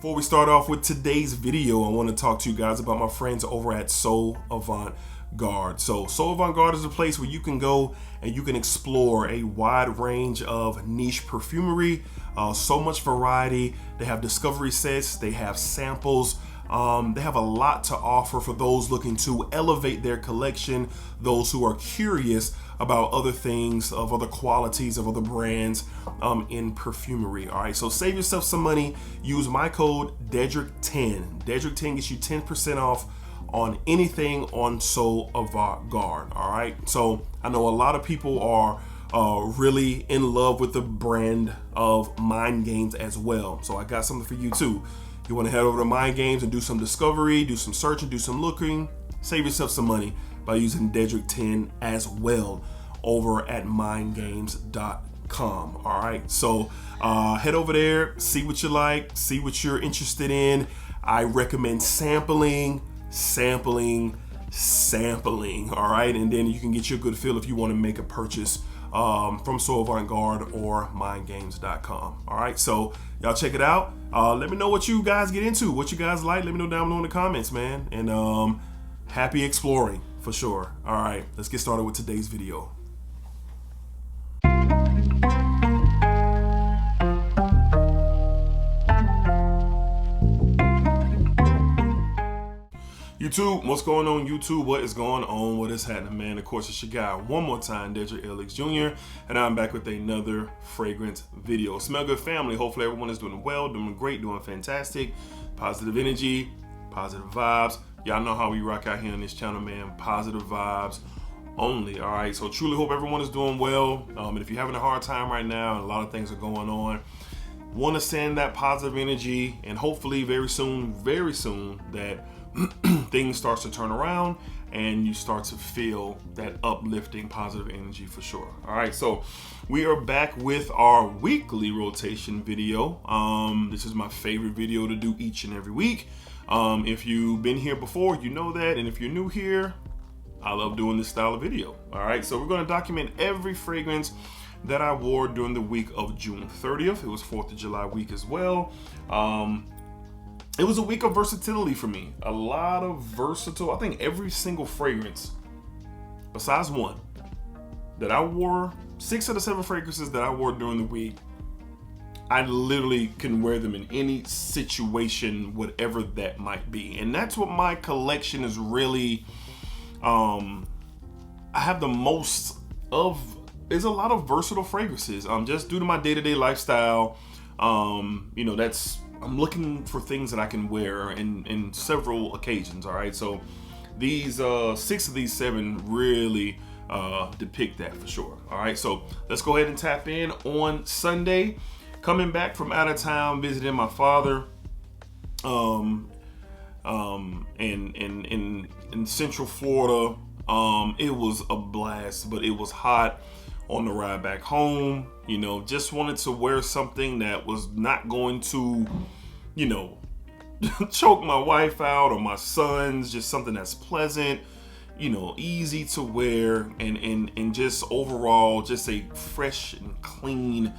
Before we start off with today's video, I want to talk to you guys about my friends over at So Avant-Garde. So Avant-Garde is a place where you can go and you can explore a wide range of niche perfumery, so much variety. They have discovery sets, they have samples, they have a lot to offer for those looking to elevate their collection, those who are curious about other things, of other qualities, of other brands in perfumery. All right, so save yourself some money. Use my code DEDRICK10. DEDRICK10 gets you 10% off on anything on So Avant-Garde. All right, so I know a lot of people are really in love with the brand of Mind Games as well. So I got something for you too. You want to head over to Mind Games and do some discovery, do some searching, do some looking, save yourself some money by using Dedrick10 as well over at mindgames.com. All right, so head over there, see what you like, see what you're interested in. I recommend sampling. All right, and then you can get you a good feel if you want to make a purchase from So Avant-Garde or mindgames.com. All right, so y'all check it out. Let me know what you guys get into, what you guys like. Let me know down below in the comments, man. And happy exploring for sure. All right, let's get started with today's video. YouTube, what's going on YouTube? What is going on? What is happening, man? Of course, it's your guy one more time, DEDRICKHJR, and I'm back with another fragrance video. Smell good, family. Hopefully everyone is doing well, doing great, doing fantastic. Positive energy, positive vibes. Y'all know how we rock out here on this channel, man. Positive vibes only. All right, so truly hope everyone is doing well. And if you're having a hard time right now and a lot of things are going on, want to send that positive energy, and hopefully very soon that things starts to turn around and you start to feel that uplifting positive energy for sure. All right, so we are back with our weekly rotation video. This is my favorite video to do each and every week. If you've been here before, you know that, and if you're new here, I love doing this style of video. All right, so we're going to document every fragrance that I wore during the week of June 30th. It was 4th of July week as well. It was a week of versatility for me. A lot of versatile. I think every single fragrance, besides one, that I wore, 6 of the 7 fragrances that I wore during the week, I literally can wear them in any situation, whatever that might be. And that's what my collection is really, I have the most of, is a lot of versatile fragrances. Just due to my day-to-day lifestyle, you know, I'm looking for things that I can wear in several occasions. All right, so these 6 of these 7 really depict that for sure. All right, so let's go ahead and tap in on Sunday. Coming back from out of town, visiting my father in Central Florida. It was a blast, but it was hot on the ride back home. You know, just wanted to wear something that was not going to, you know, choke my wife out or my sons. Just something that's pleasant, you know, easy to wear, and just overall just a fresh and clean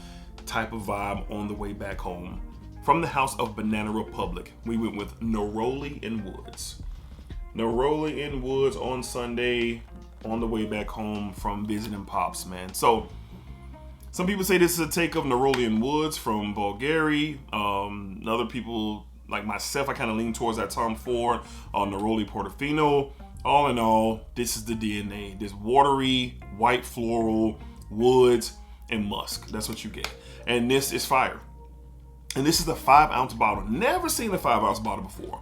type of vibe on the way back home from the house of Banana Republic. We went with Neroli and Woods. Neroli and Woods on Sunday on the way back home from visiting Pops, man. So some people say this is a take of Neroli and Woods from Bulgari. Other people, like myself, I kind of lean towards that Tom Ford Neroli Portofino. All in all, this is the DNA. This watery, white floral, woods, and musk. That's what you get. And this is fire. And this is the 5-ounce bottle. Never seen a 5-ounce bottle before.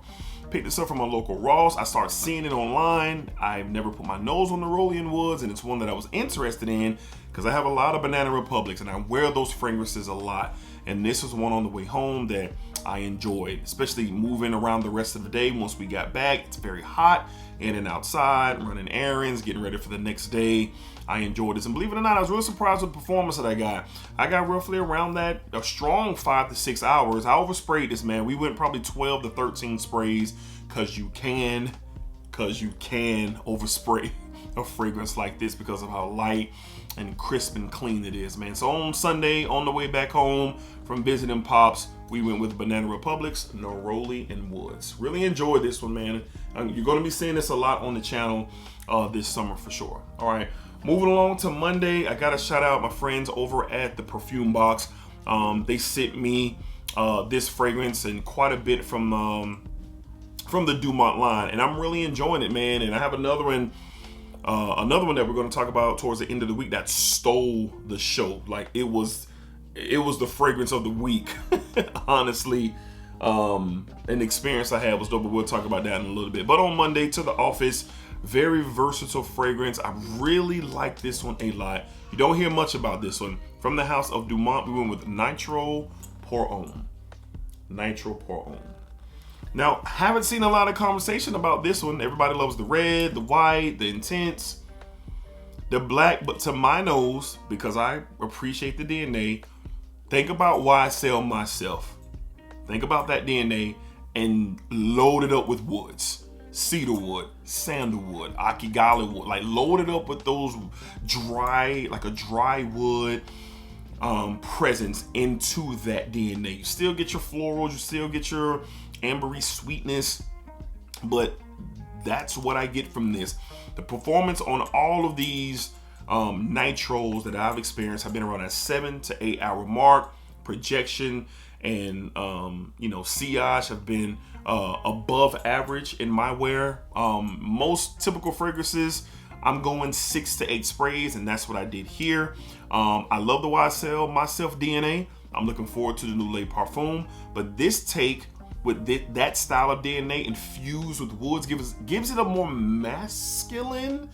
Picked this up from a local Ross. I started seeing it online. I've never put my nose on Neroli and Woods, and it's one that I was interested in because I have a lot of Banana Republics and I wear those fragrances a lot. And this is one on the way home that I enjoyed, especially moving around the rest of the day. Once we got back, it's very hot, in and outside, running errands, getting ready for the next day. I enjoyed this, and believe it or not, I was really surprised with the performance that I got. I got roughly around that, a strong 5 to 6 hours. I oversprayed this, man. We went probably 12 to 13 sprays, cause you can overspray a fragrance like this because of how light and crisp and clean it is, man. So on Sunday, on the way back home from visiting Pops, we went with Banana Republic's Neroli and Woods. Really enjoyed this one, man. You're going to be seeing this a lot on the channel this summer for sure. All right, moving along to Monday, I got to shout out my friends over at the Perfume Box. They sent me this fragrance and quite a bit from the Dumont line, and I'm really enjoying it, man. And I have another one that we're going to talk about towards the end of the week that stole the show. Like it was the fragrance of the week. Honestly, an experience I had was dope, but we'll talk about that in a little bit. But on Monday, To the Office, very versatile fragrance. I really like this one a lot. You don't hear much about this one. From the house of Dumont, we went with Nitro Pour Homme. Nitro Pour Homme. Now, haven't seen a lot of conversation about this one. Everybody loves the red, the white, the intense, the black, but to my nose, because I appreciate the DNA, think about why I sell myself. Think about that DNA and load it up with woods. Cedarwood, sandalwood, akigali wood. Like load it up with those dry, like a dry wood presence into that DNA. You still get your florals, you still get your ambery sweetness, but that's what I get from this. The performance on all of these nitros that I've experienced have been around that 7 to 8 hour mark. Projection and sillage have been above average in my wear. Most typical fragrances, I'm going 6 to 8 sprays, and that's what I did here. I love the YSL Myself DNA. I'm looking forward to the new Le Parfum, but this take with that style of DNA infused with woods gives it a more masculine,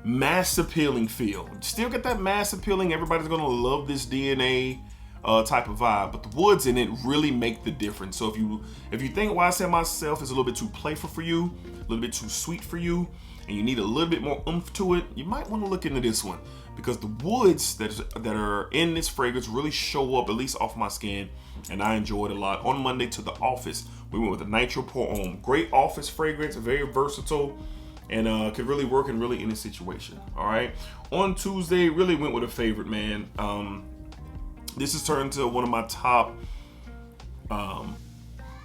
mass appealing feel. Still get that mass appealing, everybody's gonna love this DNA type of vibe, but the woods in it really make the difference. So if you think YSL Myself is a little bit too playful for you, a little bit too sweet for you, and you need a little bit more oomph to it, you might want to look into this one, because the woods that are in this fragrance really show up, at least off my skin, and I enjoyed it a lot. On Monday, To the Office, we went with the Nitro Pour Homme. Great office fragrance, very versatile, and could really work in really any situation. All right. On Tuesday, really went with a favorite, man. This has turned to one of my top.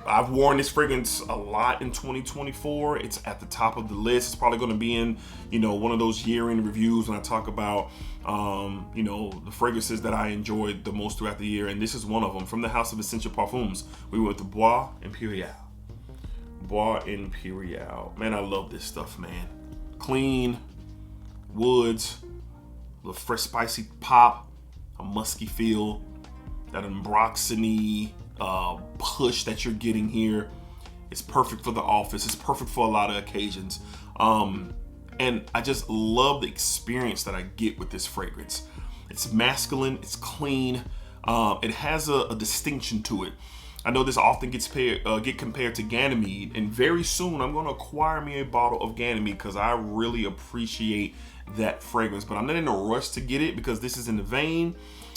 I've worn this fragrance a lot in 2024. It's at the top of the list. It's probably going to be in, one of those year-end reviews when I talk about, the fragrances that I enjoyed the most throughout the year. And this is one of them. From the house of Essential Parfums, we went with the Bois Imperial. Bois Imperial. Man, I love this stuff, man. Clean, woods, a little fresh, spicy pop, a musky feel, that ambroxany push that you're getting here. It's perfect for the office. It's perfect for a lot of occasions. And I just love the experience that I get with this fragrance. It's masculine, it's clean. It has a distinction to it. I know this often gets compared to Ganymede, and very soon I'm going to acquire me a bottle of Ganymede because I really appreciate that fragrance. But I'm not in a rush to get it because this is in the vein.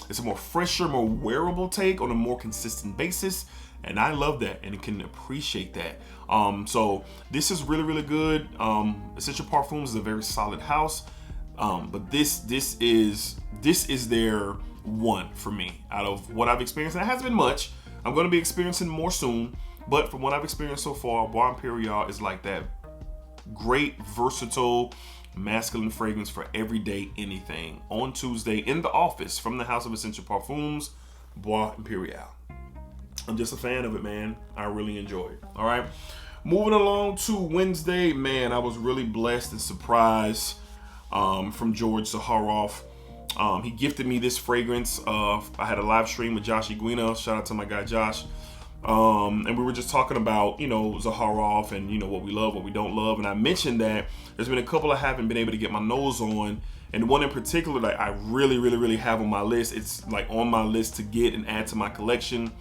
It's a more fresher, more wearable take on a more consistent basis, and I love that and can appreciate that. So this is really, really good. Essential Parfums is a very solid house, but this is their one for me out of what I've experienced. And it hasn't been much. I'm going to be experiencing more soon, but from what I've experienced so far, Bois Imperial is like that great, versatile, masculine fragrance for everyday anything. On Tuesday, in the office, from the house of Essential Parfums, Bois Imperial. I'm just a fan of it, man. I really enjoy it. All right, moving along to Wednesday, man, I was really blessed and surprised from George Zaharoff. He gifted me this fragrance. I had a live stream with Josh Iguina. Shout out to my guy Josh. And we were just talking about, Zaharoff and, what we love, what we don't love. And I mentioned that there's been a couple I haven't been able to get my nose on. And one in particular that I really, really, really have on my list. It's like on my list to get and add to my collection.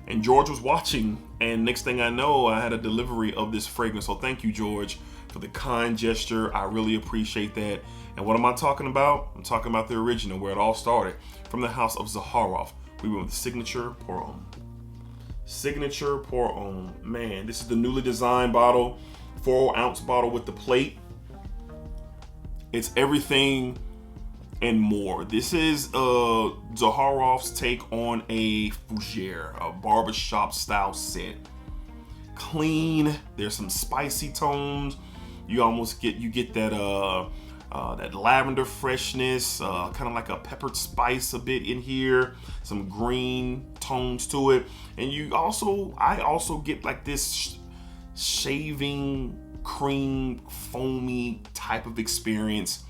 And George was watching. And next thing I know, I had a delivery of this fragrance. So thank you, George, for the kind gesture. I really appreciate that. And what am I talking about? I'm talking about the original, where it all started. From the house of Zaharoff, we went with the Signature Pour Homme. Signature Pour Homme. Man, this is the newly designed bottle, 4-ounce bottle with the plate. It's everything and more. This is Zaharoff's take on a fougere, a barbershop style scent. Clean, there's some spicy tones. You get that that lavender freshness, kind of like a peppered spice a bit in here, some green tones to it. And I also get like this shaving cream foamy type of experience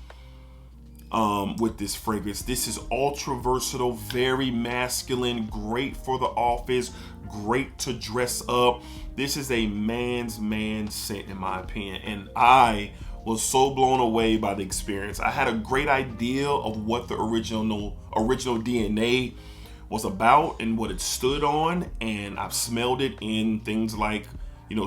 with this fragrance. This is ultra versatile, very masculine, great for the office, great to dress up. This is a man's man scent in my opinion, and I was so blown away by the experience. I had a great idea of what the original DNA was about and what it stood on, and I've smelled it in things like,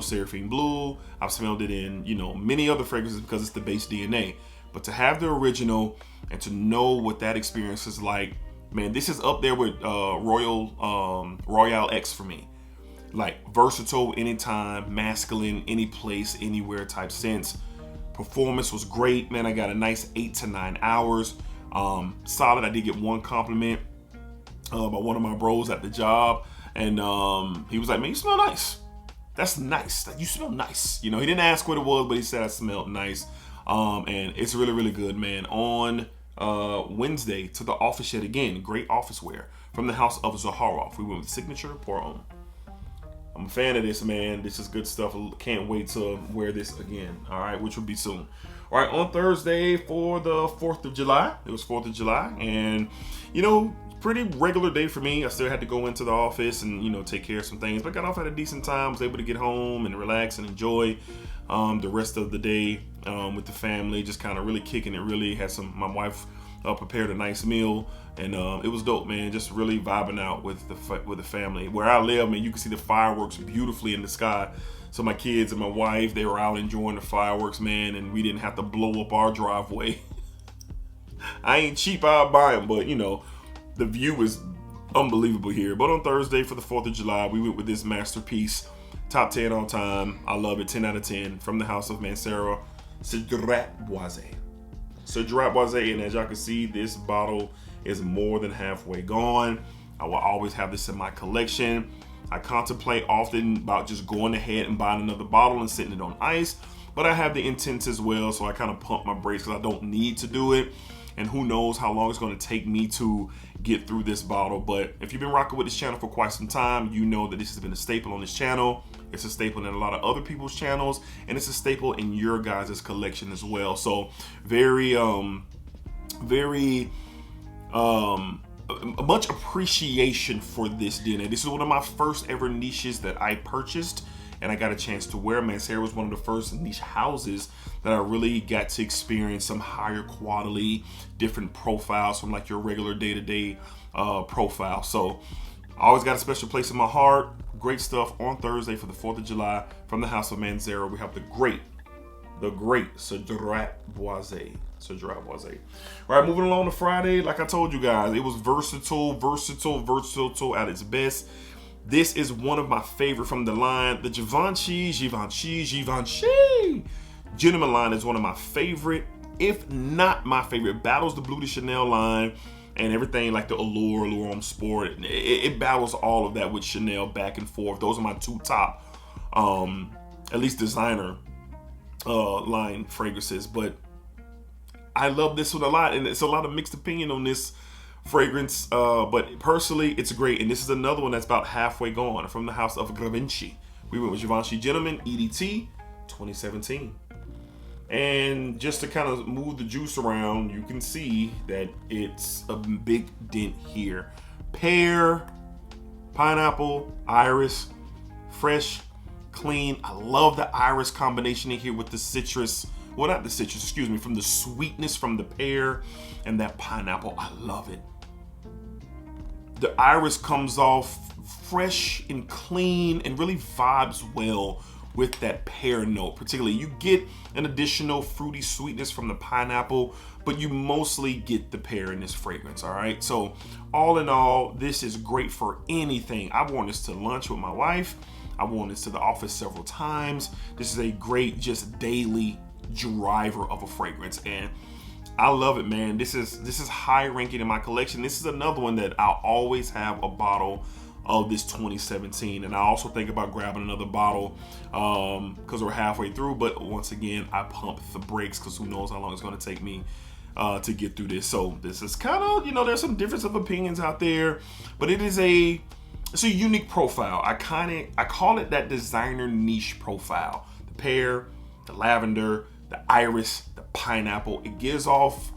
Seraphine Blue. I've smelled it in, many other fragrances because it's the base DNA. But to have the original and to know what that experience is like, man, this is up there with Royale X for me. Like versatile, anytime, masculine, any place, anywhere type sense. Performance was great, man. I got a nice 8 to 9 hours. Solid. I did get one compliment by one of my bros at the job, and he was like, "Man, you smell nice." That's nice. You smell nice. He didn't ask what it was, but he said I smelled nice. And it's really, really good, man. On Wednesday, to the office yet again. Great office wear from the house of Zaharoff. We went with Signature Pour On. I'm a fan of this, man. This is good stuff. Can't wait to wear this again. All right, which will be soon. All right, on Thursday for the 4th of July. It was 4th of July, and pretty regular day for me. I still had to go into the office and take care of some things, but got off at a decent time. Was able to get home and relax and enjoy the rest of the day with the family. Just kind of really kicking it. Really had my wife prepared a nice meal, and it was dope, man. Just really vibing out with the family. Where I live, man, you can see the fireworks beautifully in the sky. So my kids and my wife, they were out enjoying the fireworks, man, and we didn't have to blow up our driveway. I ain't cheap, I'll buy them, but the view is unbelievable here. But on Thursday for the 4th of July, we went with this masterpiece, top 10 all time. I love it, 10 out of 10, from the house of Mancera, Cedrat Boisé. Cedrat Boisé, and as y'all can see, this bottle is more than halfway gone. I will always have this in my collection. I contemplate often about just going ahead and buying another bottle and setting it on ice, but I have the intent as well, so I kind of pump my brakes because I don't need to do it. And who knows how long it's going to take me to get through this bottle. But if you've been rocking with this channel for quite some time, you know that this has been a staple on this channel. It's a staple in a lot of other people's channels, and it's a staple in your guys' collection as well. So very much appreciation for this DNA. This is one of my first ever niches that I purchased, and I got a chance to wear. Mancera was one of the first niche houses that I really got to experience some higher quality, different profiles from like your regular day-to-day profile. So I always got a special place in my heart. Great stuff on Thursday for the 4th of July from the house of Mancera. We have the great Cedrat Boisé. Cedrat Boisé. All right, moving along to Friday. Like I told you guys, it was versatile at its best. This is one of my favorite from the line. The Givenchy Gentleman line is one of my favorite, if not my favorite. Battles the Bleu de Chanel line and everything like the Allure Homme Sport. It battles all of that with Chanel back and forth. Those are my two top, at least designer line fragrances. But I love this one a lot, and it's a lot of mixed opinion on this fragrance, but personally it's great. And this is another one that's about halfway gone from the house of Givenchy. We went with Givenchy Gentleman EDT 2017. And just to kind of move the juice around, you can see that it's a big dent here. Pear, pineapple, iris, fresh, clean. I love the iris combination in here with the citrus. Well, not the citrus, excuse me, from the sweetness from the pear and that pineapple. I love it. The iris comes off fresh and clean and really vibes well with that pear note. Particularly, you get an additional fruity sweetness from the pineapple, but you mostly get the pear in this fragrance, all right? So all in all, this is great for anything. I've worn this to lunch with my wife. I've worn this to the office several times. This is a great just daily driver of a fragrance, and I love it, man. This is high ranking in my collection. This is another one that I'll always have a bottle of this 2017, and I also think about grabbing another bottle because we're halfway through. But once again, I pump the brakes because who knows how long it's going to take me to get through this. So this is kind of, you know, there's some difference of opinions out there, but it's a unique profile. I call it that designer niche profile. The pear, the lavender, the iris, the pineapple. It gives off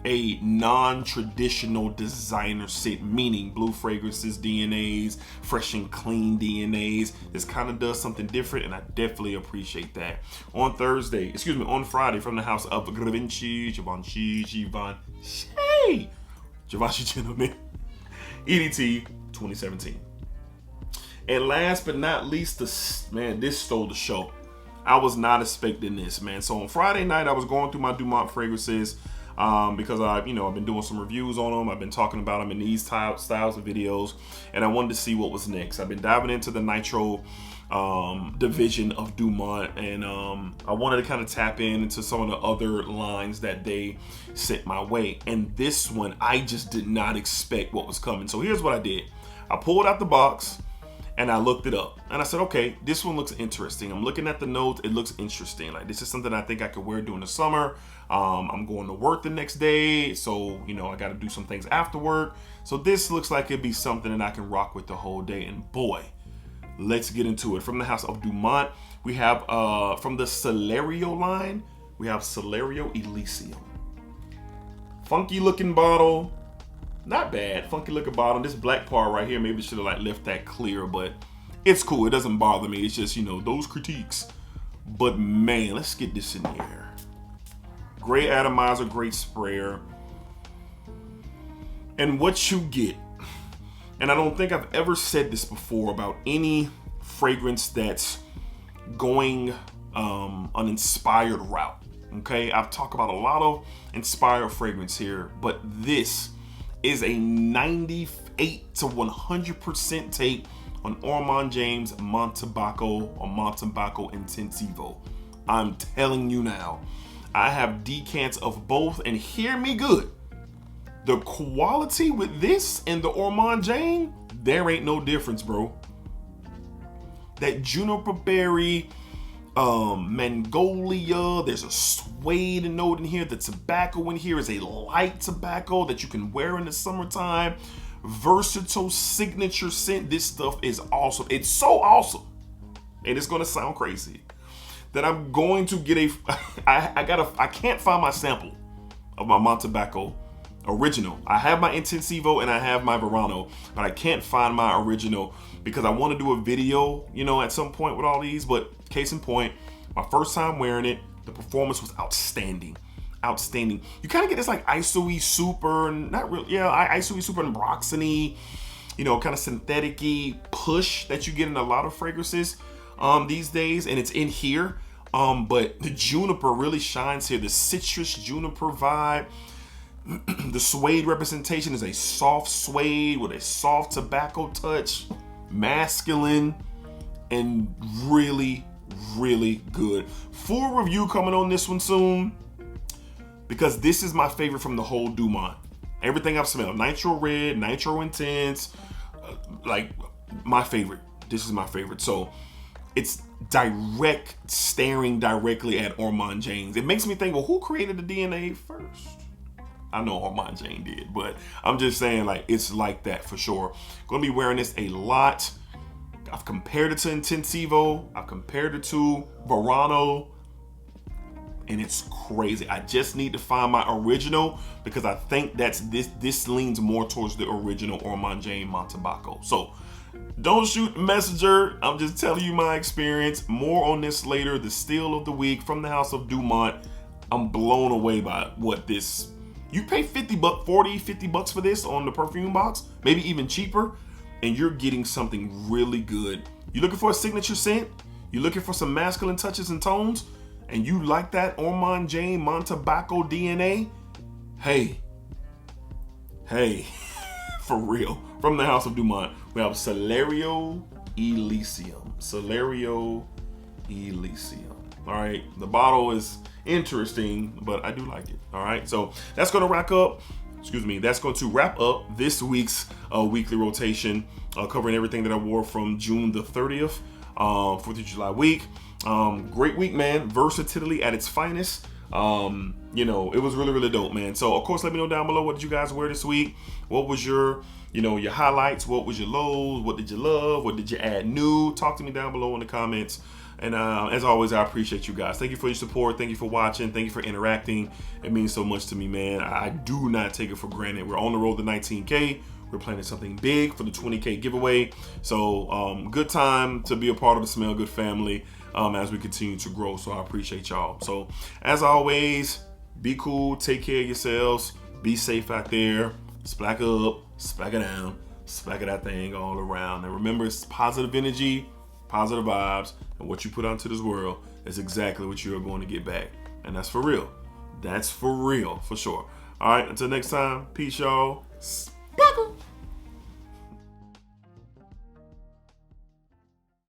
a non-traditional designer scent, meaning blue fragrances, DNAs, fresh and clean DNAs. This kind of does something different, and I definitely appreciate that. On Friday, from the house of Givenchy, Gentleman, EDT 2017. And last but not least, this stole the show. I was not expecting this, man. So on Friday night, I was going through my Dumont fragrances because I've been doing some reviews on them. I've been talking about them in these styles of videos, and I wanted to see what was next. I've been diving into the Nitro division of Dumont, and I wanted to kind of tap into some of the other lines that they sent my way. And this one, I just did not expect what was coming. So here's what I did. I pulled out the box and I looked it up, and I said, okay, this one looks interesting. I'm looking at the notes. It looks interesting. Like, this is something I think I could wear during the summer. I'm going to work the next day, so, I got to do some things after work. So this looks like it'd be something that I can rock with the whole day. And boy, let's get into it. From the house of Dumont, we have, from the Celerio line, we have Celerio Elysium. Funky looking bottle. Not bad, funky looking bottle. This black part right here, maybe should have left that clear, but it's cool. It doesn't bother me. It's just, those critiques. But man, let's get this in here. Great atomizer, great sprayer. And what you get, and I don't think I've ever said this before about any fragrance that's going an inspired route. Okay, I've talked about a lot of inspired fragrance here, but this is a 98 to 100% take on Ormond James Montalbano or Montalbano Intensivo. I'm telling you now, I have decants of both, and hear me good. The quality with this and the Ormond James, there ain't no difference, bro. That juniper berry, Magnolia, there's a suede note in here. The tobacco in here is a light tobacco that you can wear in the summertime. Versatile signature scent. This stuff is awesome. It's so awesome, and it's gonna sound crazy, that I'm going to get I can't find my sample of my Montalbano original. I have my Intensivo and I have my Verano, but I can't find my original because I want to do a video, at some point with all these. But case in point, my first time wearing it, the performance was outstanding. Outstanding. You kind of get this like ISO-y super, and not really, ISO-y super and Broxany, kind of synthetic-y push that you get in a lot of fragrances these days, and it's in here. But the juniper really shines here. The citrus juniper vibe. The suede representation is a soft suede with a soft tobacco touch, masculine, and really, really good. Full review coming on this one soon, because this is my favorite from the whole Dumont. Everything I've smelled, Nitro Red, Nitro Intense, like my favorite. This is my favorite. So it's staring directly at Ormond James. It makes me think, well, who created the DNA first? I know Ormond James did, but I'm just saying, like, it's like that for sure. Gonna be wearing this a lot. I've compared it to Intensivo. I've compared it to Verano, and it's crazy. I just need to find my original, because I think that's this leans more towards the original Ormond James Montalbano. So don't shoot the messenger. I'm just telling you my experience. More on this later. The steal of the week from the house of Dumont. I'm blown away by what this. You pay $50 for this on the perfume box, maybe even cheaper, and you're getting something really good. You're looking for a signature scent, you're looking for some masculine touches and tones, and you like that Ormond James Montalbano DNA, hey, for real. From the house of Dumont, we have Celerio Elysium. Celerio Elysium. All right, the bottle is interesting, but I do like it. All right, so that's going to wrap up. That's going to wrap up this week's weekly rotation, covering everything that I wore from June the 30th, 4th of July week. Great week, man. Versatility at its finest. You know, it was really, really dope, man. So of course, let me know down below, what did you guys wear this week? What was your, you know, your highlights? What was your lows? What did you love? What did you add new? Talk to me down below in the comments. And as always, I appreciate you guys. Thank you for your support. Thank you for watching. Thank you for interacting. It means so much to me, man. I do not take it for granted. We're on the road to 19K. We're planning something big for the 20K giveaway. So good time to be a part of the Smell Good family as we continue to grow. So I appreciate y'all. So as always, be cool. Take care of yourselves. Be safe out there. Splack up, splack it down, splack it that thing all around. And remember, it's positive energy, positive vibes, and what you put out into this world is exactly what you're going to get back. And that's for real. That's for real, for sure. All right, until next time, peace, y'all. Sparkle.